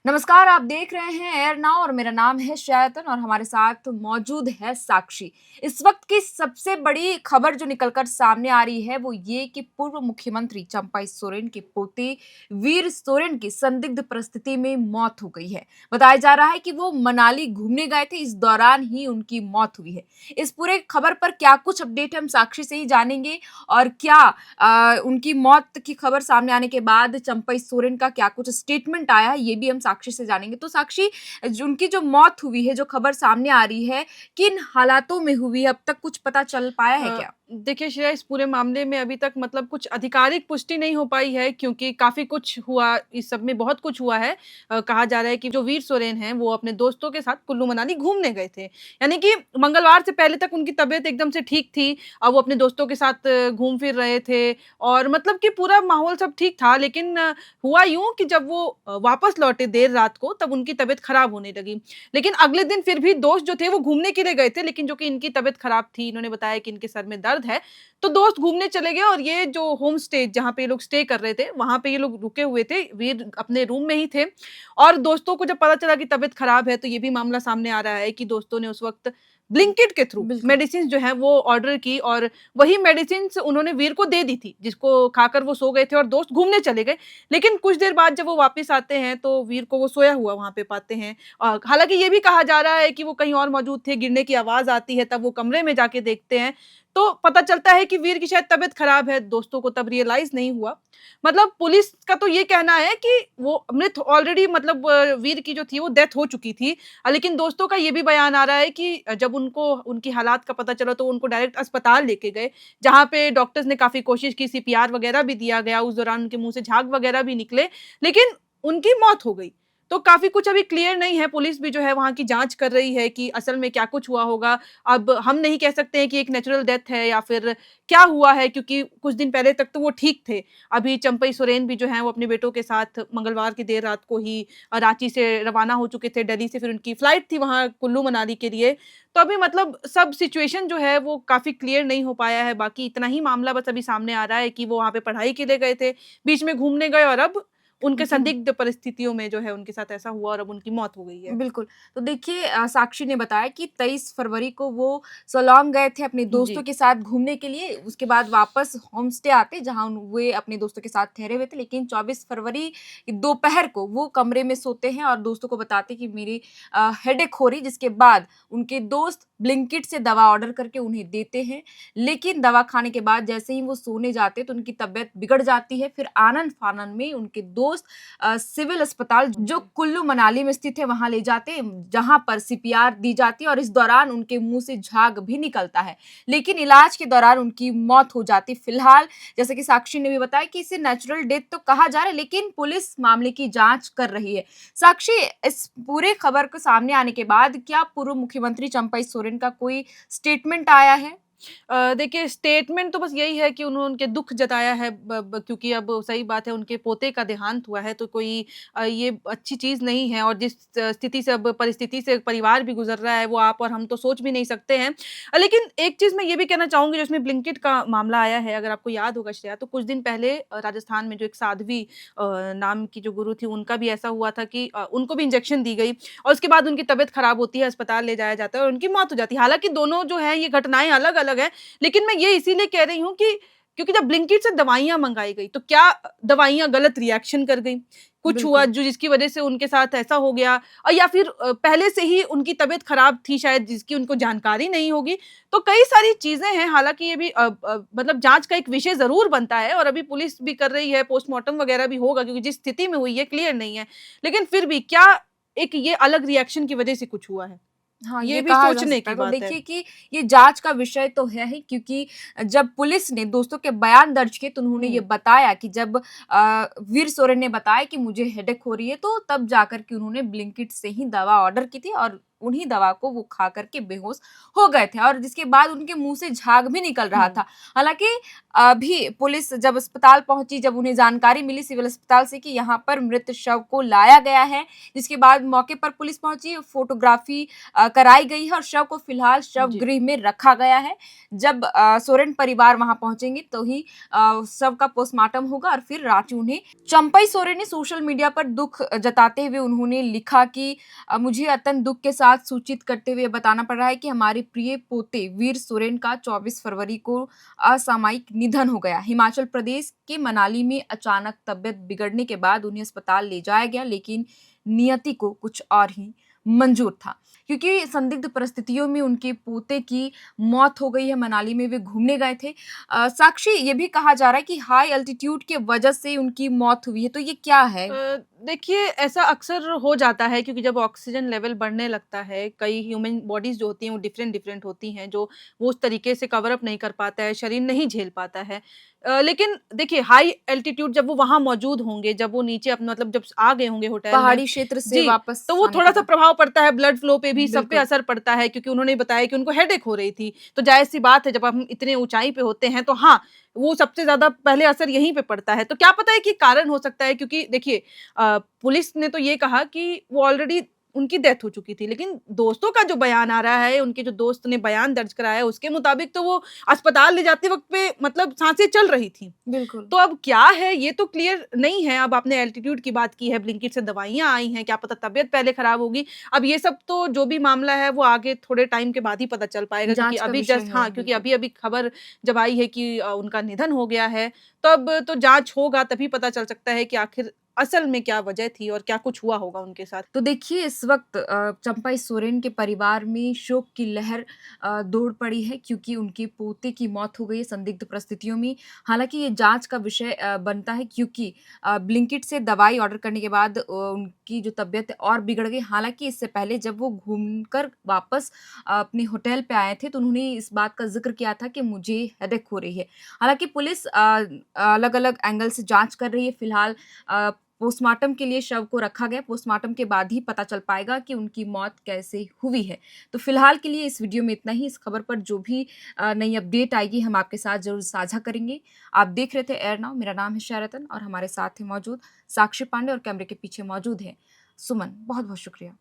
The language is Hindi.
नमस्कार, आप देख रहे हैं एयर नाउ और मेरा नाम है शायतन और हमारे साथ मौजूद है साक्षी। इस वक्त की सबसे बड़ी खबर जो निकलकर सामने आ रही है वो ये कि पूर्व मुख्यमंत्री चंपई सोरेन के पोते वीर सोरेन की संदिग्ध परिस्थिति में मौत हो गई है। बताया जा रहा है कि वो मनाली घूमने गए थे, इस दौरान ही उनकी मौत हुई है। इस पूरे खबर पर क्या कुछ अपडेट हम साक्षी से ही जानेंगे और क्या उनकी मौत की खबर सामने आने के बाद चंपई सोरेन का क्या कुछ स्टेटमेंट आया है, ये भी हम साक्षी से जानेंगे। तो साक्षी, उनकी जो मौत हुई है, जो खबर सामने आ रही है, किन हालातों में हुई है, अब तक कुछ पता चल पाया है क्या? देखिए श्रेया, इस पूरे मामले में अभी तक मतलब कुछ आधिकारिक पुष्टि नहीं हो पाई है क्योंकि काफ़ी कुछ हुआ, इस सब में बहुत कुछ हुआ है। कहा जा रहा है कि जो वीर सोरेन हैं, वो अपने दोस्तों के साथ कुल्लू मनाली घूमने गए थे। यानी कि मंगलवार से पहले तक उनकी तबीयत एकदम से ठीक थी। वो अपने दोस्तों के साथ घूम फिर रहे थे और मतलब कि पूरा माहौल सब ठीक था। लेकिन हुआ यूँ कि जब वो वापस लौटे देर रात को, तब उनकी तबीयत खराब होने लगी। लेकिन अगले दिन फिर भी दोस्त जो थे वो घूमने के लिए गए थे, लेकिन जो कि इनकी तबीयत खराब थी, इन्होंने बताया कि इनके सर में दर्द है, तो दोस्त घूमने चले गए और ये जो होम स्टे जहाँ पे ये लोग स्टे कर रहे थे, वहाँ पे ये लोग रुके हुए थे, वीर अपने रूम में ही थे और दोस्तों को जब पता चला कि तबीयत खराब है, तो ये भी मामला सामने आ रहा है कि दोस्तों ने उस वक़्त ब्लिंकिट के थ्रू बिल्कुल। मेडिसिन्स जो हैं वो ऑर्डर की और वही मेडिसिन्स उन्होंने वीर को दे दी थी, जिसको खाकर वो सो गए थे और दोस्त घूमने चले गए। लेकिन कुछ देर बाद जब वो वापस आते हैं, तो वीर को वो सोया हुआ वहाँ पे पाते हैं। हालाँकि ये भी कहा जा रहा है कि वो कहीं और मौजूद थे, गिरने की आवाज़ आती है, तब वो कमरे में जाके देखते हैं, तो पता चलता है कि वीर की शायद तबीयत खराब है, दोस्तों को तब रियलाइज़ नहीं हुआ। मतलब पुलिस का तो ये कहना है कि वो मृत ऑलरेडी मतलब वीर की जो थी वो डेथ हो चुकी थी। लेकिन दोस्तों का ये भी बयान आ रहा है कि जब उनको उनकी हालात का पता चला तो उनको डायरेक्ट अस्पताल लेके गए, जहाँ पे डॉक्टर्स ने काफ़ी कोशिश की, सीपीआर वगैरह भी दिया गया, उस दौरान उनके मुँह से झाग वगैरह भी निकले, लेकिन उनकी मौत हो गई। तो काफ़ी कुछ अभी क्लियर नहीं है, पुलिस भी जो है वहाँ की जाँच कर रही है कि असल में क्या कुछ हुआ होगा। अब हम नहीं कह सकते हैं कि एक नेचुरल डेथ है या फिर क्या हुआ है, क्योंकि कुछ दिन पहले तक तो वो ठीक थे। अभी चंपई सोरेन भी जो हैं वो अपने बेटों के साथ मंगलवार की देर रात को ही रांची से रवाना हो चुके थे। दिल्ली से फिर उनकी फ्लाइट थी वहाँ कुल्लू मनाली के लिए। तो अभी मतलब सब सिचुएशन जो है वो काफ़ी क्लियर नहीं हो पाया है। बाकी इतना ही मामला बस अभी सामने आ रहा है कि वो वहाँ पे पढ़ाई के लिए गए थे, बीच में घूमने गए और अब उनके जी। संदिग्ध परिस्थितियों में जो है उनके साथ ऐसा हुआ और अब उनकी मौत हो गई है। बिल्कुल। तो देखिए, साक्षी ने बताया कि 23 फरवरी को वो सोलोंग गए थे अपने दोस्तों जी। के साथ घूमने के लिए, उसके बाद वापस होम स्टे आते जहाँ वे अपने दोस्तों के साथ ठहरे हुए थे। लेकिन 24 फरवरी दोपहर को वो कमरे में सोते हैं और दोस्तों को बताते हैं कि मेरी हेडेक हो रही, जिसके बाद उनके दोस्त ब्लिंकिट से दवा ऑर्डर करके उन्हें देते हैं। लेकिन दवा खाने के बाद जैसे ही वो सोने जाते हैं तो उनकी तबीयत बिगड़ जाती है। फिर आनन-फानन में उनके दोस्त सिविल अस्पताल जो जी। कुल्लू मनाली में स्थित है वहाँ ले जाते हैं, जहाँ पर सीपीआर दी जाती है और इस दौरान उनके मुँह से झाग भी निकलता है। लेकिन इलाज के दौरान उनकी मौत हो जाती है। फिलहाल जैसे कि साक्षी ने भी बताया कि इसे नेचुरल डेथ तो कहा जा रहा है, लेकिन पुलिस मामले की जाँच कर रही है। साक्षी, इस पूरे खबर को सामने आने के बाद क्या पूर्व मुख्यमंत्री चंपई सोरेन का कोई स्टेटमेंट आया है? देखिए, स्टेटमेंट तो बस यही है कि उन्होंने उनके दुःख जताया है ब ब क्योंकि अब सही बात है उनके पोते का देहांत हुआ है, तो कोई ये अच्छी चीज़ नहीं है और जिस स्थिति से अब परिस्थिति से परिवार भी गुज़र रहा है, वो आप और हम तो सोच भी नहीं सकते हैं। लेकिन एक चीज़ मैं ये भी कहना चाहूँगी, जो इसमें ब्लिंकिट का मामला आया है, अगर आपको याद होगा श्रेया, तो कुछ दिन पहले राजस्थान में जो एक साध्वी नाम की जो गुरु थी, उनका भी ऐसा हुआ था कि उनको भी इंजेक्शन दी गई और उसके बाद उनकी तबीयत खराब होती है, अस्पताल ले जाया जाता है और उनकी मौत हो जाती है। हालाँकि दोनों जो हैं, ये घटनाएँ अलग-अलग हैं, लेकिन मैं ये इसीलिए कह रही हूँ कि क्योंकि जब ब्लिंकिट से दवाइयाँ मंगाई गई, तो क्या दवाइयाँ गलत रिएक्शन कर गईं? कुछ हुआ बिल्कुल। जो जिसकी वज़ह से उनके साथ ऐसा हो गया या फिर पहले से ही उनकी तबीयत खराब थी शायद, जिसकी उनको जानकारी नहीं होगी। तो कई सारी चीज़ें हैं, हालाँकि ये भी मतलब जाँच का एक विषय ज़रूर बनता है और अभी पुलिस भी कर रही है, पोस्टमार्टम वग़ैरह भी होगा, क्योंकि जिस स्थिति में हुई है क्लियर नहीं है। लेकिन फिर भी क्या एक ये अलग रिएक्शन की वज़ह से कुछ हुआ है? हाँ, ये ये भी कहा जा सोचने सकता की है। तो बात है। देखिए कि ये जाँच का विषय तो है ही, क्योंकि जब पुलिस ने दोस्तों के बयान दर्ज किए तो उन्होंने ये हुँ। बताया कि जब वीर सोरेन ने बताया कि मुझे हेडेक हो रही है, तो तब जाकर के उन्होंने ब्लिंकिट से ही दवा ऑर्डर की थी और उन्हीं दवा को वो खा करके बेहोश हो गए थे और जिसके बाद उनके मुँह से झाग भी निकल रहा था। हालाँकि अभी पुलिस जब अस्पताल पहुँची, जब उन्हें जानकारी मिली सिविल अस्पताल से कि यहाँ पर मृत शव को लाया गया है, जिसके बाद मौके पर पुलिस पहुँची, फोटोग्राफी कराई गई है और शव को फिलहाल शव जी। गृह में रखा गया है। जब सोरेन परिवार वहाँ पहुँचेंगे तो ही शव का पोस्टमार्टम होगा और फिर रांची उन्हें चंपई सोरेन ने सोशल मीडिया पर दुख जताते हुए उन्होंने लिखा कि मुझे अत्यंत दुख के साथ सूचित करते हुए बताना पड़ रहा है कि हमारे प्रिय पोते वीर सोरेन का 24 फरवरी को असामयिक निधन हो गया। हिमाचल प्रदेश के मनाली में अचानक तबियत बिगड़ने के बाद उन्हें अस्पताल ले जाया गया, लेकिन नियति को कुछ और ही मंजूर था क्योंकि संदिग्ध परिस्थितियों में उनके पोते की मौत हो गई है। मनाली में वे घूमने गए थे। साक्षी, ये भी कहा जा रहा है कि हाई एल्टीट्यूड के वजह से उनकी मौत हुई है, तो ये क्या है? देखिए ऐसा अक्सर हो जाता है क्योंकि जब ऑक्सीजन लेवल बढ़ने लगता है, कई ह्यूमन बॉडीज़ जो होती हैं वो डिफरेंट डिफरेंट होती हैं, जो वो उस तरीके से कवर अप नहीं कर पाता है, शरीर नहीं झेल पाता है। लेकिन देखिए हाई एल्टीट्यूड जब वो वहाँ मौजूद होंगे, जब वो नीचे अपना मतलब जब आ गए होंगे होटल में पहाड़ी क्षेत्र से जी, वापस तो वो आने के थोड़ा-सा बाद। प्रभाव पड़ता है, ब्लड फ्लो पे भी सब पे बिल्कुल। असर पड़ता है क्योंकि उन्होंने बताया कि उनको हेडेक हो रही थी। तो ज़ाहिर-सी बात है जब हम इतने ऊँचाई पे होते हैं तो हाँ, वो सबसे ज़्यादा पहले असर यहीं पे पड़ता है। तो क्या पता है कि कारण हो सकता है क्योंकि देखिए पुलिस ने तो ये कहा कि वो ऑलरेडी उनकी डेथ हो चुकी थी, लेकिन दोस्तों का जो बयान आ रहा है, उनके जो दोस्त ने बयान दर्ज कराया है, उसके मुताबिक तो वो अस्पताल ले जाते वक़्त पे मतलब साँसें चल रही थी। बिल्कुल। तो अब क्या है ये तो क्लियर नहीं है। अब आपने एल्टीट्यूड की बात की है, ब्लिंकिट से दवाइयाँ आई हैं, क्या पता तबीयत पहले खराब होगी। अब ये सब तो जो भी मामला है वो आगे थोड़े टाइम के बाद ही पता चल पाएगा क्योंकि जाँच का अभी विषय जस्ट है, हाँ, क्योंकि बिल्कुल। अभी-अभी खबर जब आई है कि उनका निधन हो गया है, तब तो जाँच होगा तभी पता चल सकता है कि आखिर असल में क्या वजह थी और क्या कुछ हुआ होगा उनके साथ। तो देखिए इस वक़्त चंपई सोरेन के परिवार में शोक की लहर दौड़ पड़ी है क्योंकि उनके पोते की मौत हो गई है संदिग्ध परिस्थितियों में। हालाँकि ये जाँच का विषय बनता है क्योंकि ब्लिंकिट से दवाई ऑर्डर करने के बाद उनकी जो तबीयत है और बिगड़ गई। हालाँकि इससे पहले जब वो घूमकर वापस अपने होटल पे आए थे तो उन्होंने इस बात का ज़िक्र किया था कि मुझे हेडेक हो रही है। हालाँकि पुलिस अलग-अलग एंगल से जाँच कर रही है। फिलहाल पोस्टमार्टम के लिए शव को रखा गया। पोस्टमार्टम के बाद ही पता चल पाएगा कि उनकी मौत कैसे हुई है। तो फिलहाल के लिए इस वीडियो में इतना ही। इस खबर पर जो भी नई अपडेट आएगी हम आपके साथ ज़रूर साझा करेंगे। आप देख रहे थे एयर नाउ। मेरा नाम है शायरतन और हमारे साथ हैं मौजूद साक्षी पांडे और कैमरे के पीछे मौजूद हैं सुमन। बहुत-बहुत शुक्रिया।